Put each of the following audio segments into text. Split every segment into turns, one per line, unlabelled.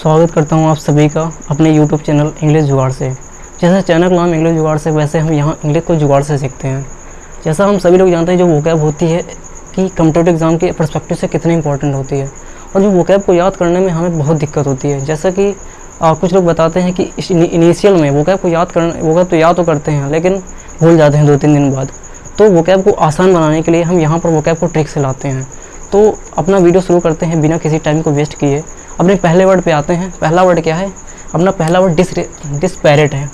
स्वागत करता हूं आप सभी का अपने YouTube चैनल इंग्लिश जुगाड़ से। जैसा चैनल का नाम इंग्लिश जुगाड़ से, वैसे हम यहां इंग्लिश को जुगाड़ से सीखते हैं। जैसा हम सभी लोग जानते हैं, जो वोकैब होती है कि कॉम्पिटिटिव एग्ज़ाम के पर्सपेक्टिव से कितनी इंपॉर्टेंट होती है, और जो वोकैब को याद करने में हमें बहुत दिक्कत होती है। जैसा कि कुछ लोग बताते हैं कि इनिशियल में वोकैब को वोकैब तो याद तो करते हैं, लेकिन भूल जाते हैं 2-3 दिन बाद। तो वोकैब को आसान बनाने के लिए हम यहाँ पर वोकैब को ट्रिक से लाते हैं। तो अपना वीडियो शुरू करते हैं बिना किसी टाइम को वेस्ट किए। अपने पहले वर्ड पे आते हैं। पहला वर्ड क्या है? अपना पहला वर्ड डिस्पैरेट है।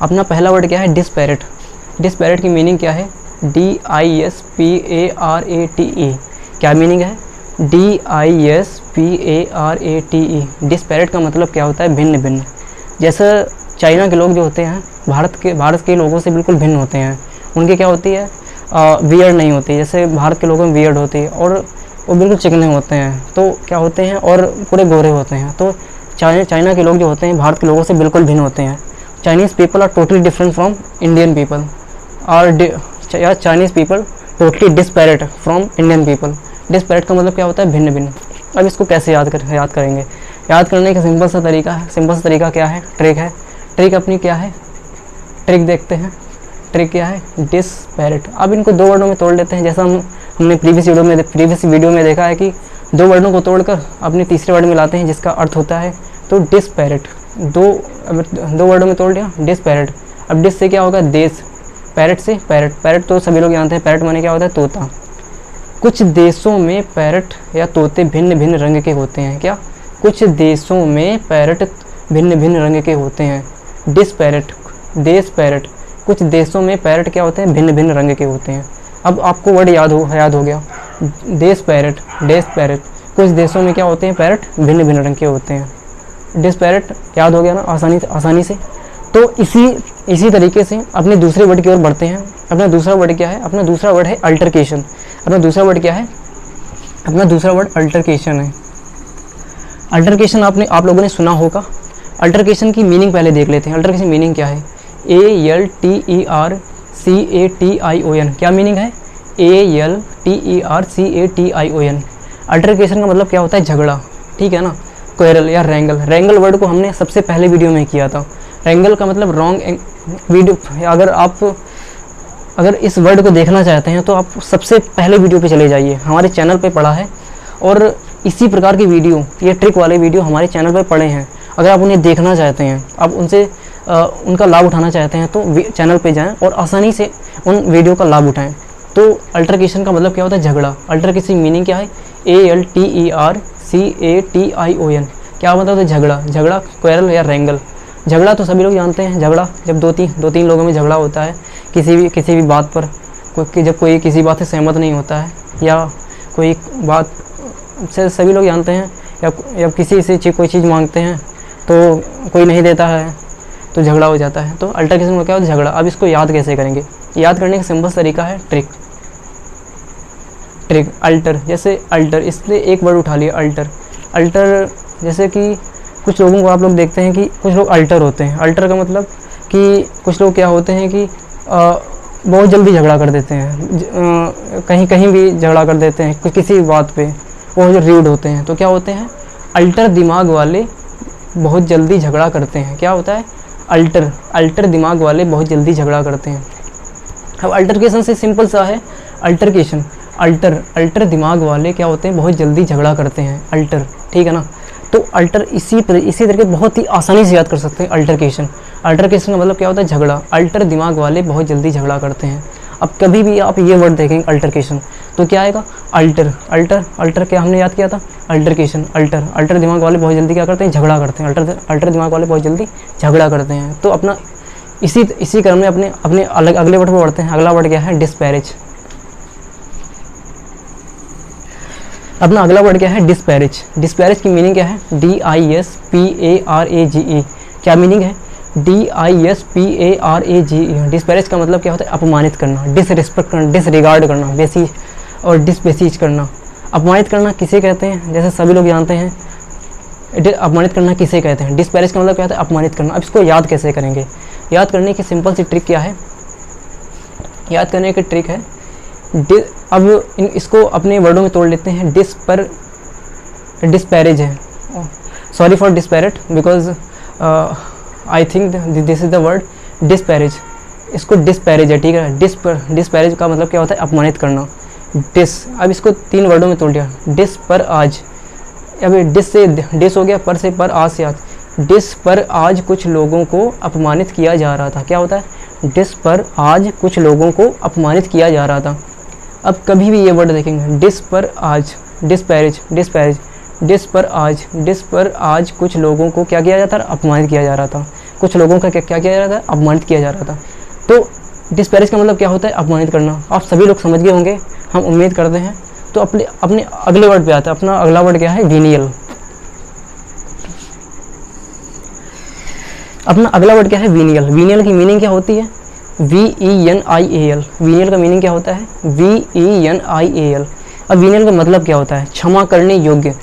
अपना पहला वर्ड क्या है? डिस्पैरेट। डिस्पैरेट की मीनिंग क्या है? DISPARATE। क्या मीनिंग है? DISPARATE। डिस्पैरेट का मतलब क्या होता है? भिन्न भिन्न। जैसे चाइना के लोग जो होते हैं भारत के लोगों से बिल्कुल भिन्न होते हैं। उनके क्या होती है? वियर्ड नहीं होती, जैसे भारत के लोगों में वियर्ड होती है, और वो बिल्कुल चिकने होते हैं। तो क्या होते हैं? और पूरे गोरे होते हैं। तो चाइना के लोग जो होते हैं भारत के लोगों से बिल्कुल भिन्न होते हैं। Chinese people are totally different from Indian people, या Chinese people totally disparate from Indian people. Disparate का मतलब क्या होता है? भिन्न भिन्न। अब इसको कैसे याद करेंगे? याद करने का सिंपल सा तरीका क्या है? ट्रिक है। ट्रिक अपनी क्या है? ट्रिक देखते हैं। ट्रिक क्या है? डिस्पैरेट। अब इनको 2 वर्डों में तोड़ लेते हैं। जैसा हमने प्रीवियस वीडियो में देखा है कि 2 वर्डों को तोड़कर अपने तीसरे वर्ड में लाते हैं, जिसका अर्थ होता है तो डिस्पैरेट। 2 वर्डों में तोड़ लिया, डिस्पैरेट। अब डिस से क्या होगा? देश। पैरेट से पैरेट। पैरेट तो सभी लोग जानते हैं, पैरेट माने क्या होता है? तोता। कुछ देशों में पैरेट या तोते भिन्न भिन्न रंग के होते हैं। क्या? कुछ देशों में पैरेट भिन्न भिन्न रंग के होते हैं। डिस्पैरेट, देश पैरेट। कुछ देशों में पैरेट क्या होते हैं? भिन्न भिन्न रंग के होते हैं। अब आपको वर्ड याद हो गया, देश पैरेट, डेस पैरेट। कुछ देशों में क्या होते हैं? पैरेट भिन्न भिन्न रंग के होते हैं। डिस्पैरेट याद हो गया ना आसानी से। तो इसी तरीके से अपने दूसरे वर्ड की ओर बढ़ते हैं। अपना दूसरा वर्ड क्या है? अपना दूसरा वर्ड है अल्टरकेशन। अपना दूसरा वर्ड क्या है? अपना दूसरा वर्ड अल्टरकेशन है। अल्टरकेशन आप लोगों ने सुना होगा। अल्टरकेशन की मीनिंग पहले देख लेते हैं। अल्टरकेशन मीनिंग क्या है? ALTERCATION। क्या मीनिंग है? ALTERCATION। अल्टरकेशन का मतलब क्या होता है? झगड़ा। ठीक है ना? क्वेरल या रैंगल। रैंगल वर्ड को हमने सबसे पहले वीडियो में किया था। रैंगल का मतलब रॉन्ग वीडियो। अगर इस वर्ड को देखना चाहते हैं तो आप सबसे पहले वीडियो पे चले जाइए, हमारे चैनल पे पड़ा है। और इसी प्रकार की वीडियो, ये ट्रिक वाले वीडियो हमारे चैनल पे पड़े हैं। अगर आप उन्हें देखना चाहते हैं, आप उनका लाभ उठाना चाहते हैं, तो चैनल पे जाएं और आसानी से उन वीडियो का लाभ उठाएं। तो अल्टरकेशन का मतलब क्या होता है? झगड़ा। अल्टरकेशन मीनिंग क्या है? ALTERCATION। क्या मतलब है? झगड़ा। झगड़ा, क्वेरल या रैंगल। झगड़ा तो सभी लोग जानते हैं। झगड़ा जब दो तीन लोगों में झगड़ा होता है किसी भी बात पर, जब कोई किसी बात से सहमत नहीं होता है, या कोई बात से सभी लोग जानते हैं, या किसी से कोई चीज़ मांगते हैं तो कोई नहीं देता है, तो झगड़ा हो जाता है। तो अल्टरकेशन में क्या होता है? झगड़ा। अब इसको याद कैसे करेंगे? याद करने का सिंपल तरीका है ट्रिक। अल्टर। जैसे अल्टर, इसलिए एक वर्ड उठा लिया, अल्टर। अल्टर जैसे कि कुछ लोगों को आप लोग देखते हैं कि कुछ लोग अल्टर होते हैं। अल्टर का मतलब कि कुछ लोग क्या होते हैं कि बहुत जल्दी झगड़ा कर देते हैं, कहीं भी झगड़ा कर देते हैं, किसी बात पे वो जो रीड होते हैं। तो क्या होते हैं? अल्टर दिमाग वाले बहुत जल्दी झगड़ा करते हैं। क्या होता है? अल्टर दिमाग वाले बहुत जल्दी झगड़ा करते हैं। अब अल्टरकेशन से सिंपल सा है अल्टरकेशन। अल्टर दिमाग वाले क्या होते हैं? बहुत जल्दी झगड़ा करते हैं। अल्टर, ठीक है ना? तो अल्टर इसी तरीके बहुत ही आसानी से याद कर सकते हैं। अल्टरकेशन का मतलब क्या होता है? झगड़ा। अल्टर दिमाग वाले बहुत जल्दी झगड़ा करते हैं। अब कभी भी आप ये वर्ड देखेंगे अल्टरकेशन, तो क्या आएगा? अल्टर क्या हमने याद किया था? अल्टरकेशन। अल्टर दिमाग वाले बहुत जल्दी क्या करते हैं? झगड़ा करते हैं। अल्टर दिमाग वाले बहुत जल्दी झगड़ा करते हैं। तो अपना इसी क्रम में अपने अगले वर्ड पर बढ़ते हैं। अगला वर्ड क्या है? डिस्पैरेज। अपना अगला वर्ड क्या है? डिस्पैरेज। डिस्पैरेज की मीनिंग क्या है? DISPARAGE। क्या मीनिंग है? DISPARAGE। डिस्पैरेज का मतलब क्या होता है? अपमानित करना, डिसरिस्पेक्ट करना, डिसरिगार्ड करना, डिसबेसिज करना। अपमानित करना किसे कहते हैं? जैसे सभी लोग जानते हैं, अपमानित करना किसे कहते हैं? डिस्पैरेज का मतलब क्या होता है? अपमानित करना। अब इसको याद कैसे करेंगे? याद करने की सिंपल सी ट्रिक क्या है? याद करने की ट्रिक है अब इसको अपने वर्डों में तोड़ लेते हैं। डिस्पैरेज है, sorry for disparate because I think this is the word disparage, इसको डिस्पैरेज है, ठीक है। डिस्पैरेज का मतलब क्या होता है, अपमानित करना। अब इसको 3 वर्डों में तोड़ दिया, डिस पर आज, अब डिस से डिस हो गया, पर से पर, आज से आज। डिस पर आज कुछ लोगों को अपमानित किया जा रहा था, क्या होता है, डिस पर आज कुछ लोगों को अपमानित किया जा रहा था। अब कभी भी ये वर्ड देखेंगे, डिस पर आज, डिस्पैरेज, डिस्पैरेज, डिस पर आज कुछ लोगों को क्या किया जाता था, अपमानित किया जा रहा था। कुछ लोगों का क्या किया जा रहा था, अपमानित किया जा रहा था। तो डिस्पैरेज का मतलब क्या होता है, अपमानित करना। आप सभी लोग समझ गए होंगे, हम उम्मीद करते हैं। तो अपने अगले वर्ड पे आता है, अपना अगला वर्ड क्या है, वीनियल। अपना अगला वर्ड क्या है, वीनियल। वीनियल की मीनिंग क्या होती है, VENIAL। वीनियल का मीनिंग क्या होता है, VENIAL। अब वीनियल का मतलब क्या होता है, क्षमा करने योग्य।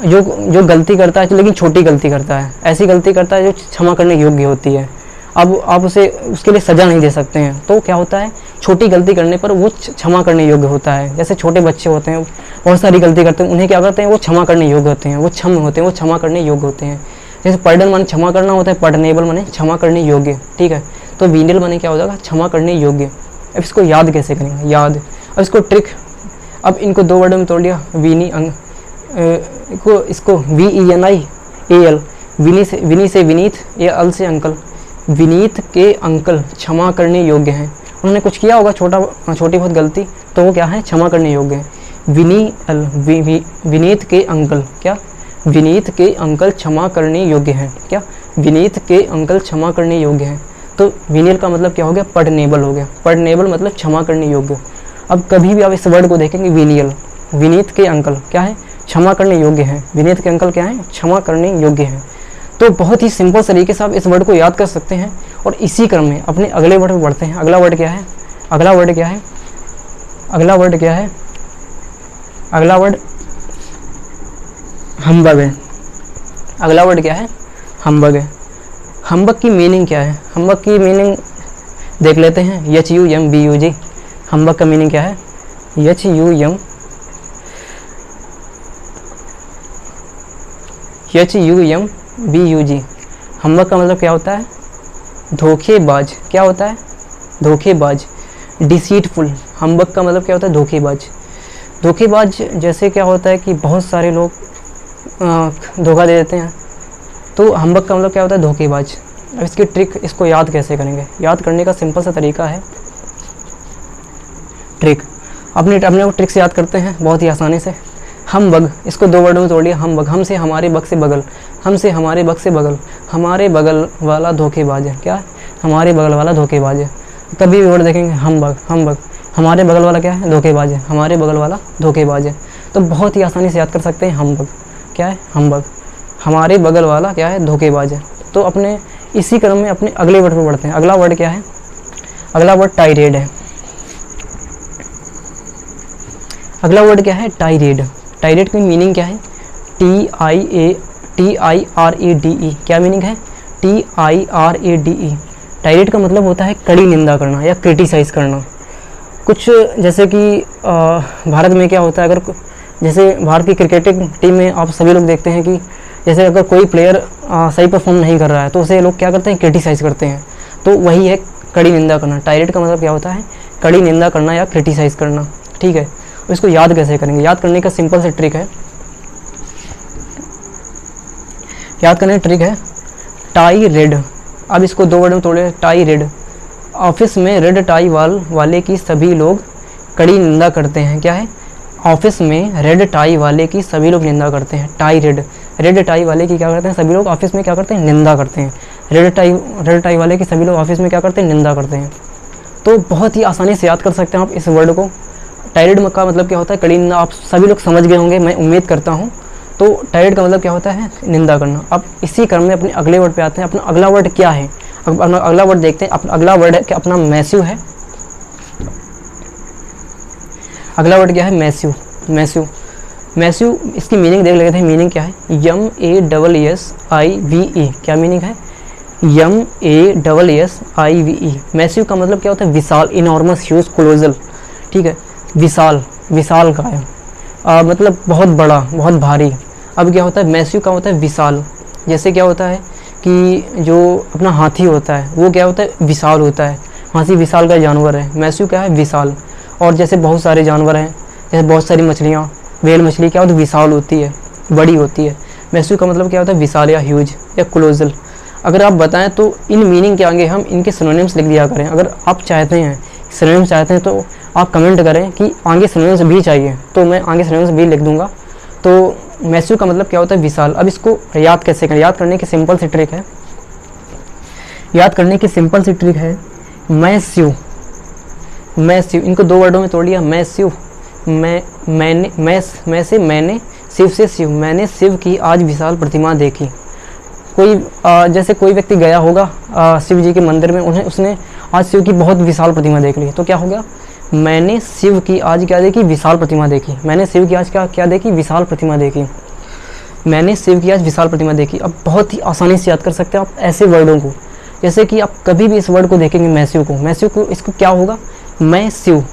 जो गलती करता है लेकिन छोटी गलती करता है, ऐसी गलती करता है जो क्षमा करने योग्य होती है। अब आप उसके लिए सज़ा नहीं दे सकते हैं, तो क्या होता है, छोटी गलती करने पर वो क्षमा करने योग्य होता है। जैसे छोटे बच्चे होते हैं, बहुत सारी गलती करते हैं, उन्हें क्या करते हैं, वो क्षमा करने योग्य होते हैं, वो क्षम होते हैं, वो क्षमा करने योग्य होते हैं। जैसे पर्डन माने क्षमा करना होता है, पर्डनेबल माने क्षमा करने योग्य, ठीक है। तो वीनियल माने क्या हो जाएगा, क्षमा करने योग्य। अब इसको याद कैसे करेंगे, याद। अब इसको ट्रिक, अब इनको 2 वर्डों में तोड़ लिया, इसको VENIAL, विनी से विनीत, या अल से अंकल। विनीत के अंकल क्षमा करने योग्य हैं। उन्होंने कुछ किया होगा छोटी बहुत गलती, तो वो क्या है, क्षमा करने योग्य है। विनीत के अंकल, क्या, विनीत के अंकल क्षमा करने योग्य हैं, क्या, विनीत के अंकल क्षमा करने योग्य हैं। तो विनियल का मतलब क्या हो गया, पर्डनेबल हो गया। पर्डनेबल मतलब क्षमा करने योग्य। अब कभी भी आप इस वर्ड को देखेंगे, विनियल, विनीत के अंकल क्या है, क्षमा करने योग्य हैं। विनीत के अंकल क्या है, क्षमा करने योग्य हैं। तो बहुत ही सिंपल तरीके से आप इस वर्ड को याद कर सकते हैं। और इसी क्रम में अपने अगले वर्ड में बढ़ते हैं। अगला वर्ड क्या है, अगला वर्ड क्या है, अगला वर्ड क्या है, अगला वर्ड हम्बग है। अगला वर्ड क्या है, हम्बग है। हम्बग की मीनिंग क्या है, हम्बग की मीनिंग देख लेते हैं, HUMBUG। हम्बग का मीनिंग क्या है, HUMBUG। हम्बग का मतलब क्या होता है, धोखेबाज। क्या होता है, धोखेबाज, डिसीटफुल। हम्बग का मतलब क्या होता है, धोखेबाज। धोखेबाज जैसे क्या होता है कि बहुत सारे लोग धोखा दे देते हैं, तो हम्बग का मतलब क्या होता है, धोखेबाज। अब इसकी ट्रिक, इसको याद कैसे करेंगे, याद करने का सिंपल सा तरीका है ट्रिक। अपने वो ट्रिक से याद करते हैं बहुत ही आसानी से। हम बग, इसको 2 वर्डों में तोड़ लिया, हम बग। हम से हमारे बग से बगल, हम से हमारे बग से बगल। हमारे बगल वाला धोखेबाज है, क्या, हमारे बगल वाला धोखेबाज है। कभी भी वर्ड देखेंगे, हम बग, हम बग, हमारे बगल वाला क्या है, धोखेबाज है, हमारे बगल वाला धोखेबाज है। तो बहुत ही आसानी से याद कर सकते हैं, हम बग क्या है, हम बग, हमारे बगल वाला क्या है, धोखेबाज है। तो अपने इसी क्रम में अपने अगले वर्ड पर बढ़ते हैं। अगला वर्ड क्या है, अगला वर्ड टाइरेड है। अगला वर्ड क्या है, टाइरेड। टाइरेड की मीनिंग क्या है, TIRADE। क्या मीनिंग है, TIRADE। टाइरेड का मतलब होता है कड़ी निंदा करना या क्रिटिसाइज़ करना। कुछ जैसे कि भारत में क्या होता है, अगर जैसे भारत की क्रिकेटिंग टीम में आप सभी लोग देखते हैं कि जैसे अगर कोई प्लेयर सही परफॉर्म नहीं कर रहा है, तो उसे लोग क्या करते हैं, क्रिटिसाइज़ करते हैं। तो वही है कड़ी निंदा करना। टाइरेड का मतलब क्या होता है, कड़ी निंदा करना या क्रिटिसाइज़ करना, ठीक है। इसको याद कैसे करेंगे, याद करने का सिंपल सा ट्रिक है, याद करने का ट्रिक है टाई रेड। अब इसको 2 वर्ड में तोड़े, टाई रेड। ऑफिस में रेड टाई वाले की सभी लोग कड़ी निंदा करते हैं, क्या है, ऑफिस में रेड टाई वाले की सभी लोग निंदा करते हैं। टाई रेड, रेड टाई वाले की क्या करते हैं, सभी लोग ऑफिस में क्या करते हैं, निंदा करते हैं। रेड टाई वाले की सभी लोग ऑफिस में क्या करते हैं, निंदा करते हैं। तो बहुत ही आसानी से याद कर सकते हैं आप इस वर्ड को। टायरेड का मतलब क्या होता है, कड़ी निंदा। आप सभी लोग समझ गए होंगे, मैं उम्मीद करता हूँ। तो टायरेड का मतलब क्या होता है, निंदा करना। अब इसी क्रम में अपने अगले वर्ड पे आते हैं। अपना अगला वर्ड क्या है, अपना अगला वर्ड देखते हैं। अपना अगला वर्ड है कि अपना मैस्यू है। अगला वर्ड क्या है, मैस्यू। मैस्यू, मैस्यू, इसकी मीनिंग देख लेते हैं। मीनिंग क्या है, MASSIVE। क्या मीनिंग है, MASSIVE। मैस्यू का मतलब क्या होता है, विशाल, इनॉर्मस, ह्यूज, कोलोजल, ठीक है। विशाल, विशाल काय, मतलब बहुत बड़ा, बहुत भारी। अब क्या होता है, मैसिव का होता है विशाल। जैसे क्या होता है कि जो अपना हाथी होता है वो क्या होता है, विशाल होता है। हाथी विशाल का जानवर है, मैसिव क्या है, विशाल। और जैसे बहुत सारे जानवर हैं, जैसे बहुत सारी मछलियाँ, व्हेल मछली क्या होती है, विशाल होती है, बड़ी होती है। मैसिव का मतलब क्या होता है, विशाल या ह्यूज या कोलोसल। अगर आप बताएं तो इन मीनिंग के आगे हम इनके सिनोनिम्स लिख दिया करें। अगर आप चाहते हैं सिनोनिम्स चाहते हैं तो आप कमेंट करें कि आगे सिनोनिम्स भी चाहिए, तो मैं आगे सिनोनिम्स भी लिख दूंगा। तो मैसिव का मतलब क्या होता है, विशाल। अब इसको याद कैसे करें, याद करने की सिंपल सी ट्रिक है, याद करने की सिंपल सी ट्रिक है मैसिव। मैसिव इनको दो वर्डों में तोड़ लिया, मैसिव, मैंने, मैं से मैंने, शिव से शिव, मैंने शिव की आज विशाल प्रतिमा देखी। कोई जैसे कोई व्यक्ति गया होगा शिव जी के मंदिर में, उसने आज शिव की बहुत विशाल प्रतिमा देख ली, तो क्या हो गया, मैंने शिव की आज क्या देखी, विशाल प्रतिमा देखी। मैंने शिव की आज क्या देखी, विशाल प्रतिमा देखी। मैंने शिव की आज विशाल प्रतिमा देखी। अब बहुत ही आसानी से याद कर सकते हैं आप ऐसे वर्डों को। जैसे कि आप कभी भी इस वर्ड को देखेंगे मैसिव को इसको क्या होगा, मैं शिव,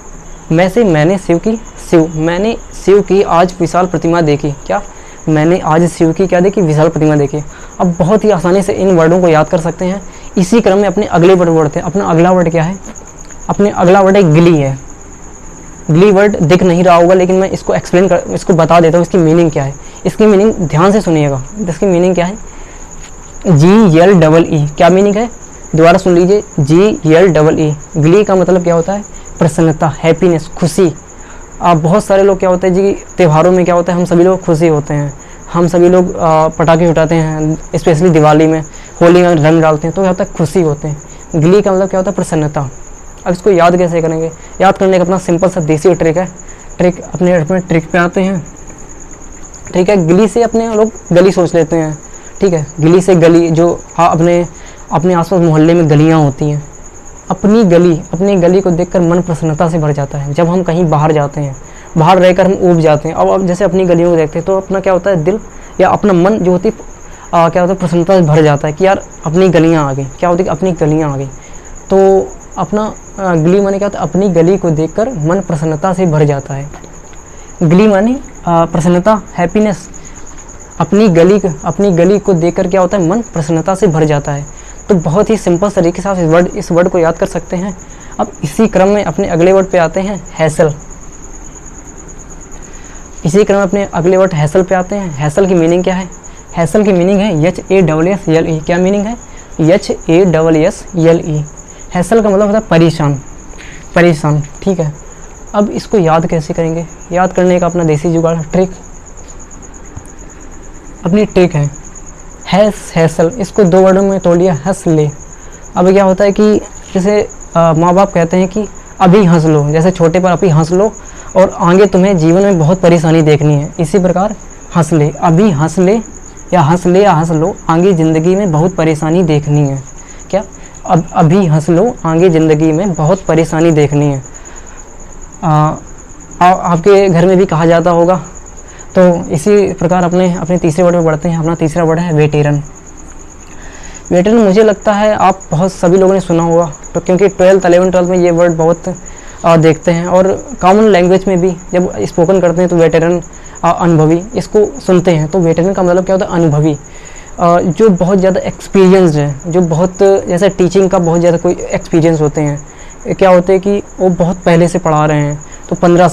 मैं से मैंने शिव की, शिव, मैंने शिव की आज विशाल प्रतिमा देखी। क्या, मैंने आज शिव की क्या देखी, विशाल प्रतिमा देखी। अब बहुत ही आसानी से इन वर्डों को याद कर सकते हैं। इसी क्रम में अपने अगले वर्ड बढ़ते हैं। अपना अगला वर्ड क्या है, अपने अगला वर्ड है गिली है। गिली वर्ड दिख नहीं रहा होगा, लेकिन मैं इसको इसको बता देता हूँ इसकी मीनिंग क्या है। इसकी मीनिंग ध्यान से सुनिएगा, इसकी मीनिंग क्या है, GLEE। क्या मीनिंग है, दोबारा सुन लीजिए, GLEE। गिली का मतलब क्या होता है, प्रसन्नता, हैप्पीनेस, खुशी। बहुत सारे लोग क्या होते हैं जी, त्योहारों में क्या होता है, हम सभी लोग खुशी होते हैं, हम सभी लोग पटाखे उठाते हैं, स्पेशली दिवाली में, होली में रंग डालते हैं, तो क्या होता है, खुशी होते हैं। गिली का मतलब क्या होता है, प्रसन्नता। अब इसको याद कैसे करेंगे, याद करने का अपना सिंपल सा देसी ट्रिक है। अपने ट्रिक पे आते हैं। ठीक है, गिली से अपने लोग गली सोच लेते हैं। ठीक है, गिली से गली, जो अपने आसपास मोहल्ले में गलियाँ होती हैं, अपनी गली को देखकर मन प्रसन्नता से भर जाता है। जब हम कहीं बाहर जाते हैं, बाहर रहकर हम ऊब जाते हैं। अब जैसे अपनी गलियों को देखते हैं तो अपना क्या होता है, दिल या अपना मन जो होती क्या होता है, प्रसन्नता से भर जाता है कि यार अपनी गलियाँ आ गई। क्या होती है, अपनी गलियाँ आ गई। तो अपना गली माने क्या होता है, अपनी गली को देखकर मन प्रसन्नता से भर जाता है। गली माने प्रसन्नता, हैप्पीनेस। अपनी गली को देखकर क्या होता है, मन प्रसन्नता से भर जाता है। तो बहुत ही सिंपल तरीके से आप इस वर्ड को याद कर सकते हैं। अब इसी क्रम में अपने अगले वर्ड पे आते हैं, हैसल। इसी क्रम में अपने अगले वर्ड हैसल पे आते हैं। हैसल की मीनिंग क्या है, हैसल की मीनिंग है HASSLE। क्या मीनिंग है, HASSLE। हैसल का मतलब होता है परेशान। ठीक है, अब इसको याद कैसे करेंगे, याद करने का अपना देसी जुगाड़, अपनी ट्रिक है हैसल। इसको दो वर्डों में तोड़ लिया, हंस ले। अब क्या होता है कि जैसे माँ बाप कहते हैं कि अभी हंस लो, जैसे छोटे पर अभी हंस लो और आगे तुम्हें जीवन में बहुत परेशानी देखनी है। इसी प्रकार हंस ले, अभी हंस ले या हंस लो, आगे ज़िंदगी में बहुत परेशानी देखनी है। क्या, अब अभी हंस लो, आगे ज़िंदगी में बहुत परेशानी देखनी है। आपके घर में भी कहा जाता होगा। तो इसी प्रकार अपने तीसरे वर्ड पे बढ़ते हैं। अपना तीसरा वर्ड है वेटेरन। मुझे लगता है आप बहुत सभी लोगों ने सुना होगा, तो क्योंकि 11th में ये वर्ड बहुत देखते हैं, और कॉमन लैंग्वेज में भी जब स्पोकन करते हैं तो वेटेरन, अनुभवी, इसको सुनते हैं। तो वेटेरन का मतलब क्या होता है, अनुभवी, जो बहुत ज़्यादा एक्सपीरियंस्ड है, जो बहुत जैसे टीचिंग का बहुत ज़्यादा कोई एक्सपीरियंस होते हैं। क्या होते हैं कि वो बहुत पहले से पढ़ा रहे हैं, तो 15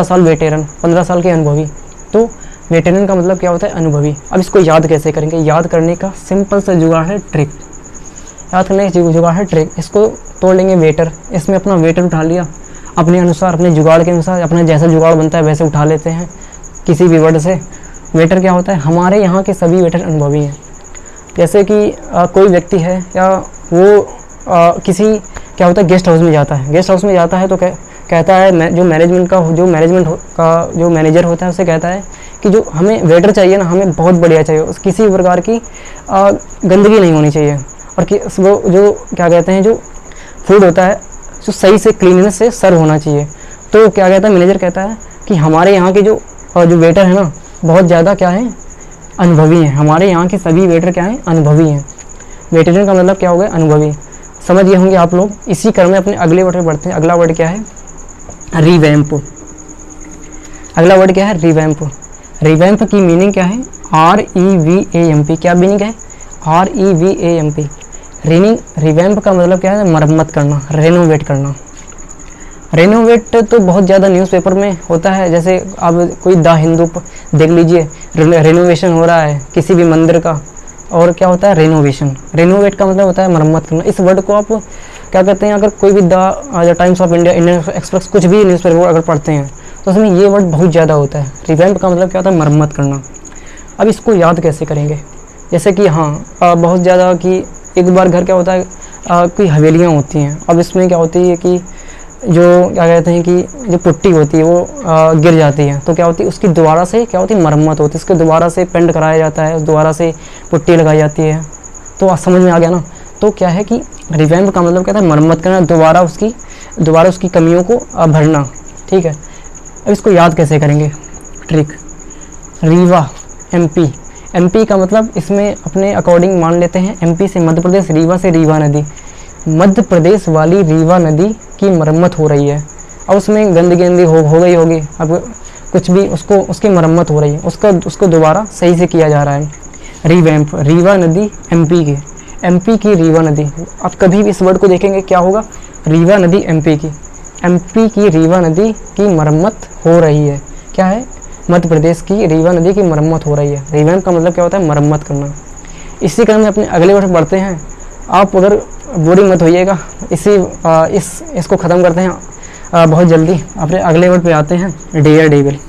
साल वेटेरन, 15 साल के अनुभवी। तो वेटेरन का मतलब क्या होता है, अनुभवी। अब इसको याद कैसे करेंगे, याद करने का सिंपल सा जुगाड़ है ट्रिक। इसको तोड़ लेंगे वेटर। इसमें अपना वेटर उठा लिया, अपने अनुसार, अपने जुगाड़ के अनुसार, अपना जैसा जुगाड़ बनता है वैसे उठा लेते हैं किसी भी वर्ड से। वेटर क्या होता है, हमारे यहाँ के सभी वेटर अनुभवी हैं। जैसे कि कोई व्यक्ति है या वो किसी क्या होता है, गेस्ट हाउस में जाता है तो कहता है, जो मैनेजमेंट का जो मैनेजर होता है उसे कहता है कि जो हमें वेटर चाहिए ना, हमें बहुत बढ़िया चाहिए, किसी प्रकार की गंदगी नहीं होनी चाहिए, और कि वो जो क्या कहते हैं, जो फूड होता है जो सही से क्लीननेस से सर्व होना चाहिए। तो क्या कहता है, मैनेजर कहता है कि हमारे यहाँ के जो वेटर है ना, बहुत ज़्यादा क्या है, अनुभवी हैं। हमारे यहाँ के सभी वेटर क्या हैं, अनुभवी हैं। वेटरन का मतलब क्या हो गया, अनुभवी। समझ गए होंगे आप लोग। इसी क्रम में अपने अगले वर्ड पर बढ़ते हैं। अगला वर्ड क्या है, रिवैम्प। अगला वर्ड क्या है, रिवैम्प। रिवैम्प की मीनिंग क्या है, REVAMP, क्या मीनिंग है? REVAMP। रिवैम्प का मतलब क्या है? मरम्मत करना, रेनोवेट करना। रेनोवेट तो बहुत ज़्यादा न्यूज़पेपर में होता है, जैसे अब कोई द हिंदू देख लीजिए, रेनोवेशन हो रहा है किसी भी मंदिर का, और क्या होता है? रेनोवेशन। रेनोवेट का मतलब होता है मरम्मत करना। इस वर्ड को आप क्या कहते हैं? अगर कोई भी the times of India, Indian express, कुछ भी न्यूज़पेपर अगर पढ़ते हैं तो उसमें ये वर्ड बहुत ज़्यादा होता है। रिवैम्प का मतलब क्या होता है? मरम्मत करना। अब इसको याद कैसे करेंगे? जैसे कि बहुत ज़्यादा कि एक बार घर क्या होता है, कोई हवेलियाँ होती हैं। अब इसमें क्या होती है कि जो क्या कहते हैं कि जो पुट्टी होती है वो गिर जाती है, तो क्या होती है? उसकी दोबारा से क्या होती है? मरम्मत होती है। इसके दोबारा से पेंट कराया जाता है, दोबारा से पुट्टी लगाई जाती है। तो आज समझ में आ गया ना? तो क्या है कि रिवैम्प का मतलब क्या था? मरम्मत करना, दोबारा उसकी कमियों को भरना। ठीक है, अब इसको याद कैसे करेंगे? Trick, Rewa, MP। MP का मतलब इसमें अपने अकॉर्डिंग मान लेते हैं, MP से मध्य प्रदेश, रीवा से रीवा नदी। मध्य प्रदेश वाली रीवा नदी की मरम्मत हो रही है। अब उसमें गंदगी हो गई होगी, अब कुछ भी उसकी मरम्मत हो रही है, उसको दोबारा सही से किया जा रहा है। रिवैम्प, रीवा नदी MP की रीवा नदी। अब कभी भी इस वर्ड को देखेंगे क्या होगा? रीवा नदी MP की रीवा नदी की मरम्मत हो रही है। क्या है? मध्य प्रदेश की रीवा नदी की मरम्मत हो रही है। रिवैम्प का मतलब क्या होता है? मरम्मत करना। इसी क्रम में अपने अगले वर्ड बढ़ते हैं। आप उधर बोरिंग मत होइएगा, इसको ख़त्म करते हैं बहुत जल्दी। अपने अगले वर्ड पे आते हैं, डेयर डेविल।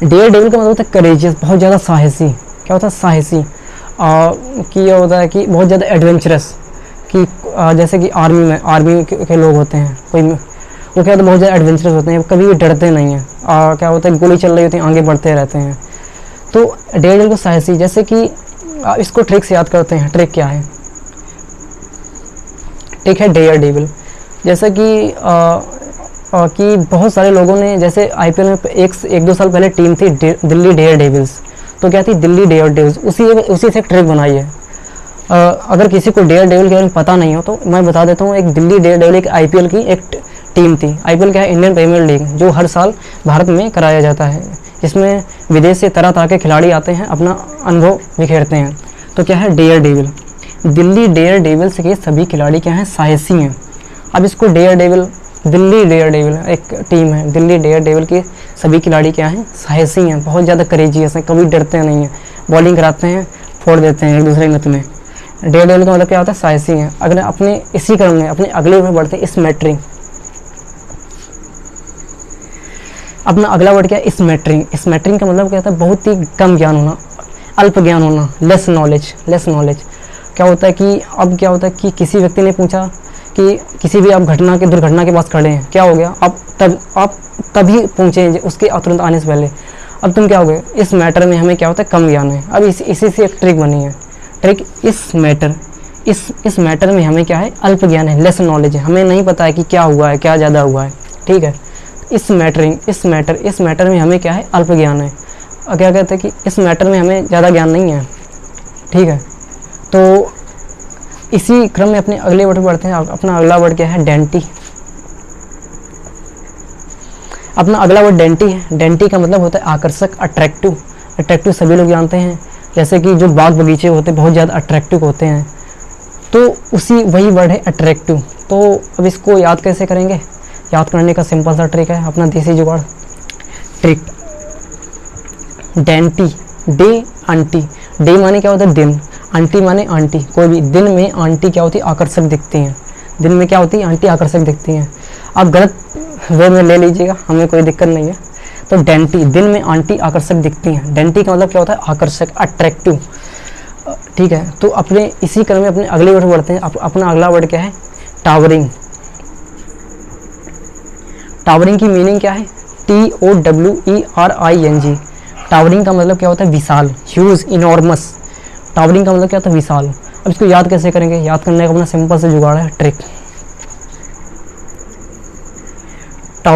डेयर डेविल का मतलब होता है करेजियस, बहुत ज़्यादा साहसी। क्या होता है? साहसी। कि यह होता है कि बहुत ज़्यादा एडवेंचरस, कि जैसे कि आर्मी के लोग होते हैं, कोई वो क्या होता है? बहुत ज़्यादा एडवेंचरस होते हैं, कभी भी डरते नहीं हैं। क्या होता है? गोली चल रही होती है, आगे बढ़ते रहते हैं। तो डेयर डेविल को साहसी, जैसे कि इसको ट्रिक से याद करते हैं। ट्रिक क्या है? ट्रिक है डेयर डेविल। जैसे कि बहुत सारे लोगों ने, जैसे IPL में एक दो साल पहले टीम थी दिल्ली डेयर डेविल्स, तो क्या थी? Delhi daredevils. उसी से एक ट्रिक बनाई है। अगर किसी को डेयर डेविल के बारे में पता नहीं हो तो मैं बता देता हूँ। एक दिल्ली डेयर डेविल एक IPL की एक टीम थी। IPL क्या है? इंडियन प्रीमियर लीग, जो हर साल भारत में कराया जाता है, जिसमें विदेश से तरह तरह के खिलाड़ी आते हैं, अपना अनुभव बिखेरते हैं। तो क्या है? Daredevil. Delhi daredevils के सभी खिलाड़ी क्या हैं? साहसी हैं। अब इसको दिल्ली डेयर डेविल एक टीम है, दिल्ली डेयर डेविल के सभी खिलाड़ी क्या हैं? साहसी हैं, बहुत ज़्यादा करेजियस हैं, कभी डरते नहीं हैं, बॉलिंग कराते हैं, फोड़ देते हैं एक दूसरे नत में। डेयर डेविल का मतलब क्या होता है? साहसी हैं। अगर अपने इसी क्रम में अपने अगले में बढ़ते हैं, स्मैटरिंग। अपना अगला वर्ड क्या है? स्मैटरिंग। स्मैटरिंग का मतलब क्या होता है? बहुत ही कम ज्ञान होना, अल्प ज्ञान होना, लेस नॉलेज। क्या होता है कि अब क्या होता है कि किसी व्यक्ति ने पूछा कि किसी भी आप दुर्घटना के पास खड़े हैं, क्या हो गया? आप तभी पहुँचे उसके तुरंत आने से पहले। अब तुम क्या हो गए? इस मैटर में हमें क्या होता है? कम ज्ञान है। अब इसी से एक ट्रिक बनी है। ट्रिक, इस मैटर में हमें क्या है? अल्प ज्ञान है, लेस नॉलेज है, हमें नहीं पता है कि क्या हुआ है, क्या ज़्यादा हुआ है। ठीक है, इस मैटर में हमें क्या है? अल्प ज्ञान है। क्या कहते हैं कि इस मैटर में हमें ज़्यादा ज्ञान नहीं है। ठीक है, तो इसी क्रम में अपने अगले वर्ड बढ़ते हैं। अपना अगला वर्ड क्या है? डेंटी। अपना अगला वर्ड डेंटी है। डेंटी का मतलब होता है आकर्षक, अट्रैक्टिव सभी लोग जानते हैं। जैसे कि जो बाग बगीचे होते हैं बहुत ज़्यादा अट्रैक्टिव होते हैं, तो वही वर्ड है अट्रैक्टिव। तो अब इसको याद कैसे करेंगे? याद करने का सिंपल सा ट्रिक है, अपना देसी जुगाड़। Trick, dainty, day aunty. Day माने क्या होता है? दिन। आंटी माने आंटी, कोई भी। दिन में आंटी क्या होती है? आकर्षक दिखती हैं। दिन में क्या होती है? आंटी आकर्षक दिखती हैं। आप गलत वे में ले लीजिएगा, हमें कोई दिक्कत नहीं है। तो डेंटी, दिन में आंटी आकर्षक दिखती हैं। डेंटी का मतलब क्या होता है? आकर्षक, अट्रैक्टिव। ठीक है, तो अपने इसी क्रम में अपने अगले वर्ड बढ़ते हैं। अपना अगला वर्ड क्या है? टावरिंग। टावरिंग की मीनिंग क्या है? TOWERING। टावरिंग का मतलब क्या होता है? विशाल, ह्यूज, इनॉर्मस। टावरिंग का मतलब क्या होता है? विशाल। अब इसको याद कैसे करेंगे? याद करने का अपना सिंपल से जुगाड़ है, ट्रिक।